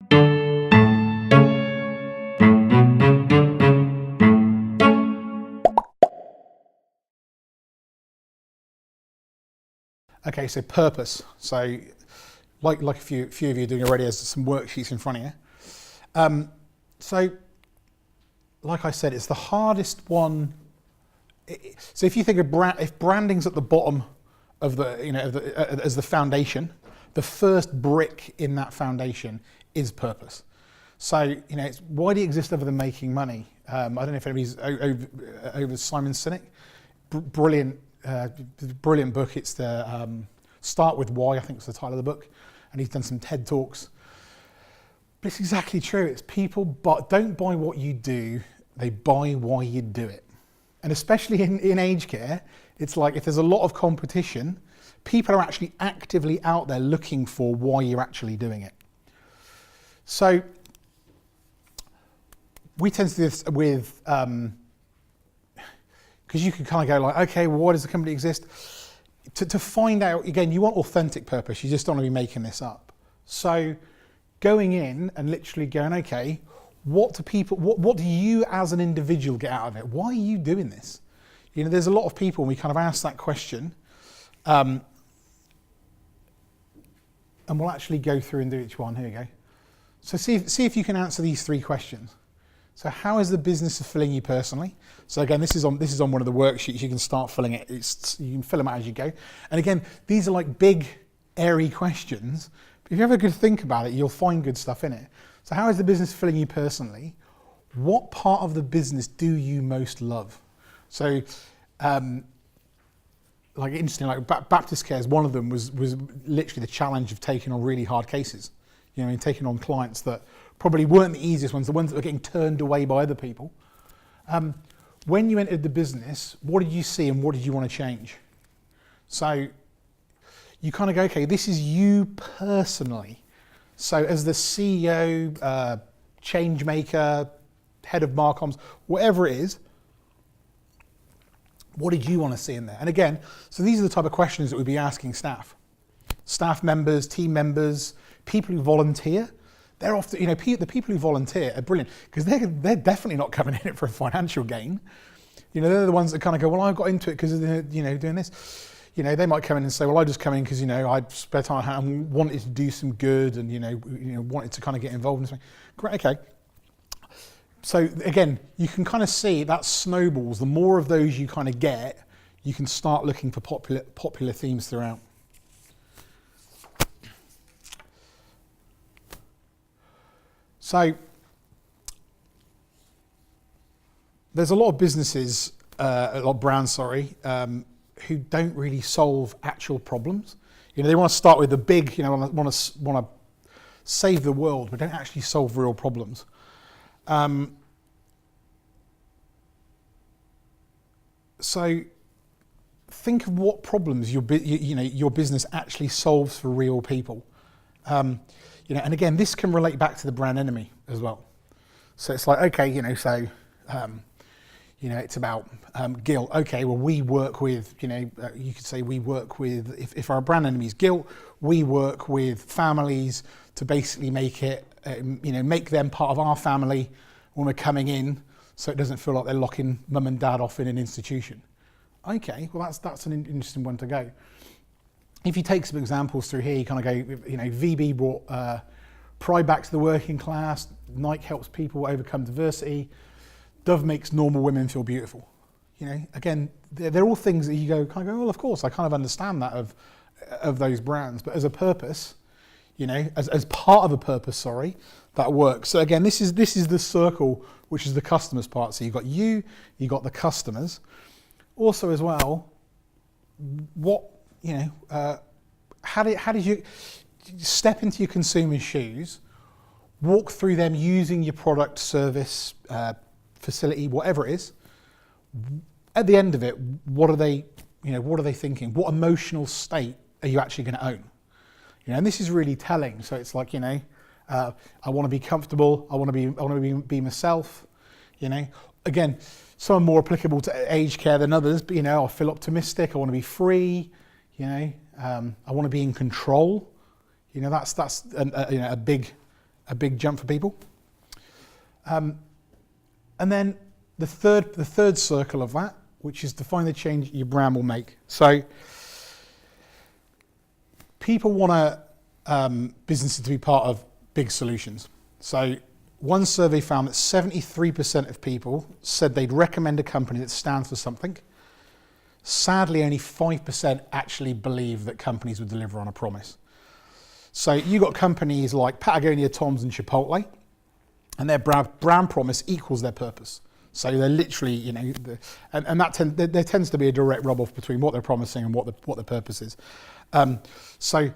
Okay, so purpose. So like a few of you are doing already, there's some worksheets in front of you. So like I said, it's the hardest one. So if you think of if branding's at the bottom of as the foundation, the first brick in that foundation is purpose. So it's why do you exist other than making money? I don't know if anybody's over Simon Sinek. Brilliant book. It's the Start With Why, I think it's the title of the book, and he's done some TED Talks. But it's exactly true. It's people don't buy what you do, they buy why you do it. And especially in aged care, it's like if there's a lot of competition, people are actually actively out there looking for why you're actually doing it. So we tend to do this with, because you can kind of go like, okay, well, why does the company exist? To find out, again, you want authentic purpose. You just don't want to be making this up. So going in and literally going, okay, what do you as an individual get out of it? Why are you doing this? There's a lot of people, and we kind of ask that question, and we'll actually go through and do each one. Here we go. So see if you can answer these three questions. So how is the business fulfilling you personally? So again, this is on one of the worksheets. You can start filling it. You can fill them out as you go. And again, these are like big, airy questions. But if you have a good think about it, you'll find good stuff in it. So how is the business fulfilling you personally? What part of the business do you most love? So, like interesting, like BaptistCare, one of them was literally the challenge of taking on really hard cases. Taking on clients that probably weren't the easiest ones, the ones that were getting turned away by other people. When you entered the business, what did you see and what did you want to change? So you kind of go, okay, this is you personally. So as the CEO, change maker, head of Marcoms, whatever it is, what did you want to see in there? And again, so these are the type of questions that we'd be asking staff members, team members, people who volunteer. They're often, the people who volunteer are brilliant because they're definitely not coming in it for a financial gain. They're the ones that kind of go, well, I got into it because of doing this. They might come in and say, well, I just come in because I spare time and wanted to do some good and wanted to kind of get involved in something. Great, okay. So again, you can kind of see that snowballs. The more of those you kind of get, you can start looking for popular themes throughout. So there's a lot of businesses, a lot of brands, who don't really solve actual problems. They want to start with the big, want to save the world, but don't actually solve real problems. So think of what problems your business actually solves for real people. And again, this can relate back to the brand enemy as well. So it's like, okay, it's about guilt. Okay, well, we work with, you could say we work with, if our brand enemy is guilt, we work with families to basically make it, make them part of our family when we're coming in, so it doesn't feel like they're locking mum and dad off in an institution. Okay, well, that's an interesting one to go. If you take some examples through here, you kind of go, VB brought pride back to the working class, Nike helps people overcome diversity, Dove makes normal women feel beautiful. Again, they're all things that you go, well, of course, I kind of understand that of those brands, but as a purpose, as part of a purpose, that works. So again, this is the circle, which is the customers part. So you've got you got the customers. Also as well, how did you step into your consumer's shoes, walk through them using your product, service, facility, whatever it is. At the end of it, what are they thinking? What emotional state are you actually going to own? And this is really telling. So it's like, I want to be comfortable. I want to be myself. Again, some are more applicable to aged care than others. But I feel optimistic. I want to be free. I want to be in control. That's a big a big jump for people. And then the third circle of that, which is define the change your brand will make. So people want businesses to be part of big solutions. So one survey found that 73% of people said they'd recommend a company that stands for something. Sadly, only 5% actually believe that companies would deliver on a promise. So you got companies like Patagonia, Tom's and Chipotle, and their brand promise equals their purpose. So they're literally, you know, and there tends to be a direct rub-off between what they're promising and what the purpose is. So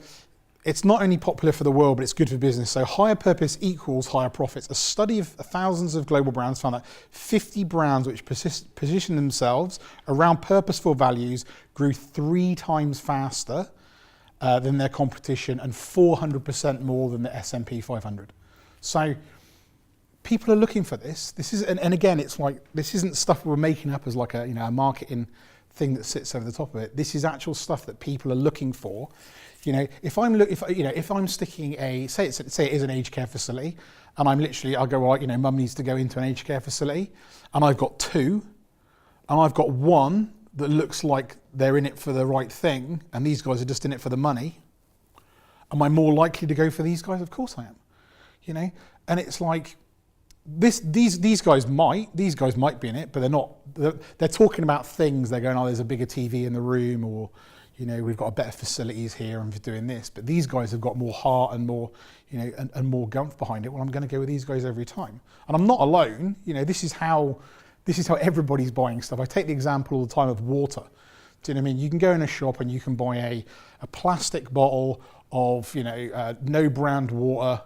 it's not only popular for the world, but it's good for business. So higher purpose equals higher profits. A study of thousands of global brands found that 50 brands which position themselves around purposeful values grew 3 times faster than their competition and 400% more than the S&P 500. So people are looking for this. This is, and again, it's like, this isn't stuff we're making up as like a, you know, a marketing thing that sits over the top of it. This is actual stuff that people are looking for. You know, if I'm sticking say it is an aged care facility, and I'll go, well, you know, mum needs to go into an aged care facility, and I've got 2, and I've got 1 that looks like they're in it for the right thing, and these guys are just in it for the money. Am I more likely to go for these guys? Of course I am. You know, and it's like these guys might be in it, but they're not. They're talking about things. They're going, oh, there's a bigger TV in the room, or, you know, we've got better facilities here and we're doing this. But these guys have got more heart and more, you know, and more gumph behind it. Well, I'm going to go with these guys every time. And I'm not alone. You know, this is how everybody's buying stuff. I take the example all the time of water. Do you know what I mean? You can go in a shop and you can buy a plastic bottle of, you know, no brand water,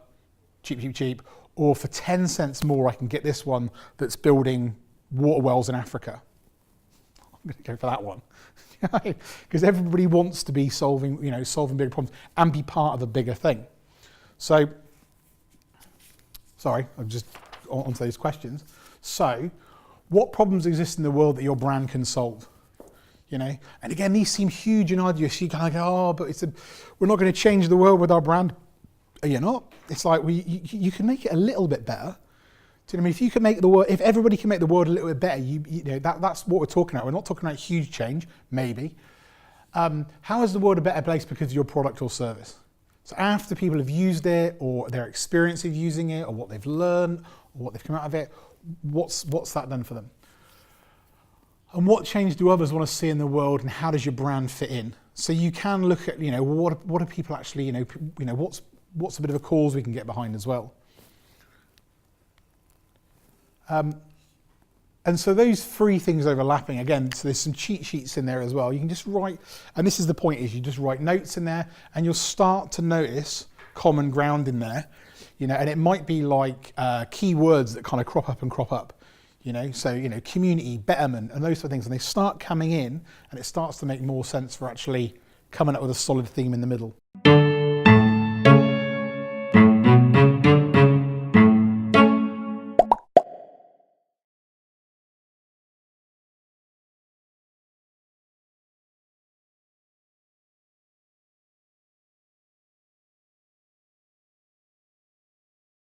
cheap, or for 10 cents more, I can get this one that's building water wells in Africa. I'm going to go for that one. Because everybody wants to be solving bigger problems and be part of a bigger thing. So, sorry, I'm just on to those questions. So, what problems exist in the world that your brand can solve? You know, and again, these seem huge and arduous. You kind of go, oh, but we're not going to change the world with our brand. Are you not? It's like you can make it a little bit better. Do you know what I mean? If you can make the world, if everybody can make the world a little bit better, you know, that's what we're talking about. We're not talking about huge change, maybe. How is the world a better place because of your product or service? So after people have used it, or their experience of using it, or what they've learned, or what they've come out of it, what's that done for them? And what change do others want to see in the world, and how does your brand fit in? So you can look at, you know, what do people actually, you know, what's a bit of a cause we can get behind as well. And so those 3 things overlapping, again, so there's some cheat sheets in there as well. You can just write, and this is the point, is you just write notes in there and you'll start to notice common ground in there, you know, and it might be like key words that kind of crop up, you know, so, you know, community, betterment, and those sort of things, and they start coming in and it starts to make more sense for actually coming up with a solid theme in the middle.